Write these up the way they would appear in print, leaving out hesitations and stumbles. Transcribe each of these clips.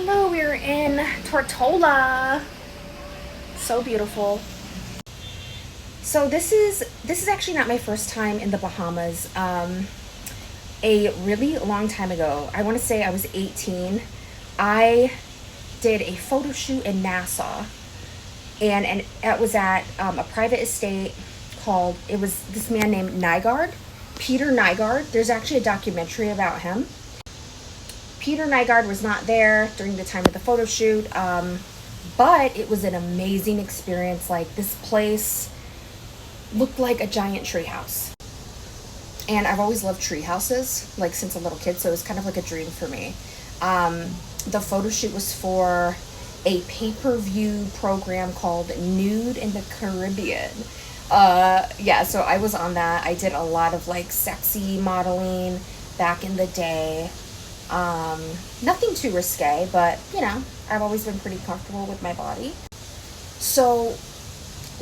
Hello, we're in Tortola. So beautiful. So this is actually not my first time in the Bahamas. A really long time ago, I want to say I was 18. I did a photo shoot in Nassau, and it was at a private estate called. It was this man named Nygaard, Peter Nygaard. There's actually a documentary about him. Peter Nygaard was not there during the time of the photo shoot, but it was an amazing experience. Like, this place looked like a giant treehouse. And I've always loved tree houses, like since a little kid, so it was kind of like a dream for me. Um, the photo shoot was for a pay-per-view program called Nude in the Caribbean. Yeah, so I was on that. I did a lot of like sexy modeling back in the day. Nothing too risque, but I've always been pretty comfortable with my body. So,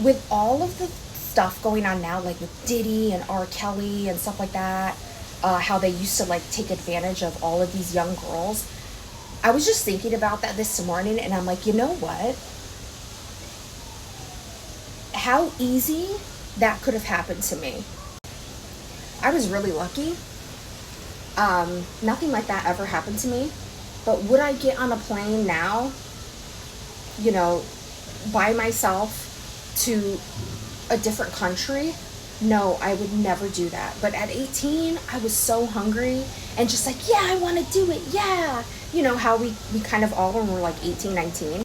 with all of the stuff going on now, like with Diddy and R. Kelly and stuff like that, how they used to like take advantage of all of these young girls, I was just thinking about that this morning, and I'm like, you know what? How easy that could have happened to me. I was really lucky. Nothing like that ever happened to me. But would I get on a plane now, you know, by myself to a different country? No, I would never do that. But at 18, I was so hungry and just like, yeah, I want to do it. Yeah. You know how we kind of all when we're like 18, 19.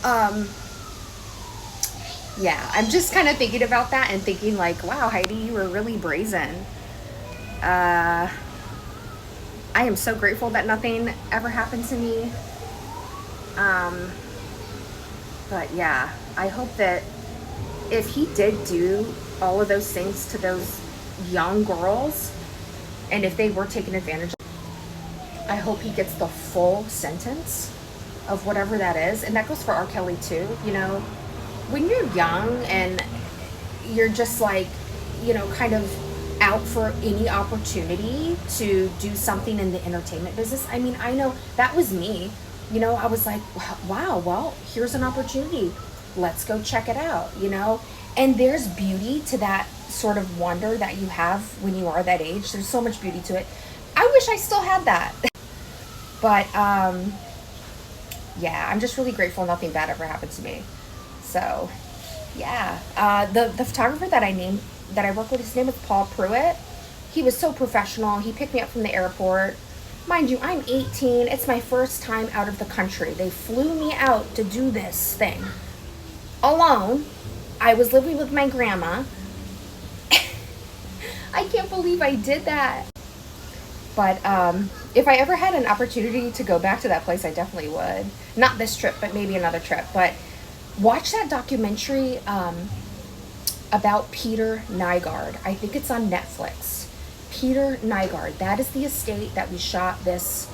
Um, yeah, I'm just kind of thinking about that and thinking like, wow, Heidi, you were really brazen. Uh, I am so grateful that nothing ever happened to me. Um, but yeah, I hope that if he did do all of those things to those young girls, and if they were taken advantage of, I hope he gets the full sentence of whatever that is. And that goes for R. Kelly too. When you're young and you're just like, kind of out for any opportunity to do something in the entertainment business. I mean, I know that was me. I was like, wow, well, here's an opportunity. Let's go check it out. And there's beauty to that sort of wonder that you have when you are that age. There's so much beauty to it. I wish I still had that. But yeah, I'm just really grateful nothing bad ever happened to me. So yeah, the photographer that I work with, his name is Paul Pruitt. He was so professional. He picked me up from the airport. Mind you, I'm 18. It's my first time out of the country. They flew me out to do this thing alone. I was living with my grandma. I can't believe I did that. But if I ever had an opportunity to go back to that place, I definitely would. Not this trip, but maybe another trip. But watch that documentary about Peter Nygaard. I think it's on Netflix. Peter Nygaard. That is the estate that we shot this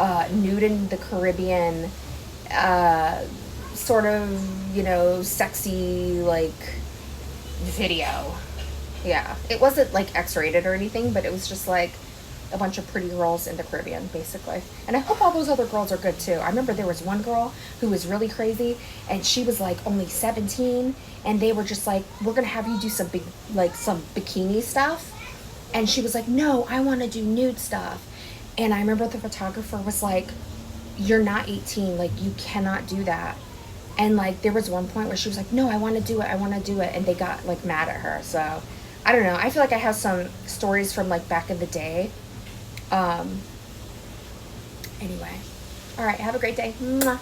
Nude in the Caribbean sort of, sexy, like, video. Yeah. It wasn't, like, X-rated or anything, but it was just, like, a bunch of pretty girls in the Caribbean, basically. And I hope all those other girls are good, too. I remember there was one girl who was really crazy, and she was, like, only 17, and they were just like, we're gonna have you do some some bikini stuff. And she was like, no, I want to do nude stuff. And I remember the photographer was like, you're not 18, like, you cannot do that. And, like, there was one point where she was like, no, I want to do it, and they got, like, mad at her. So I don't know, I feel like I have some stories from, like, back in the day. Anyway, all right, have a great day. Mwah.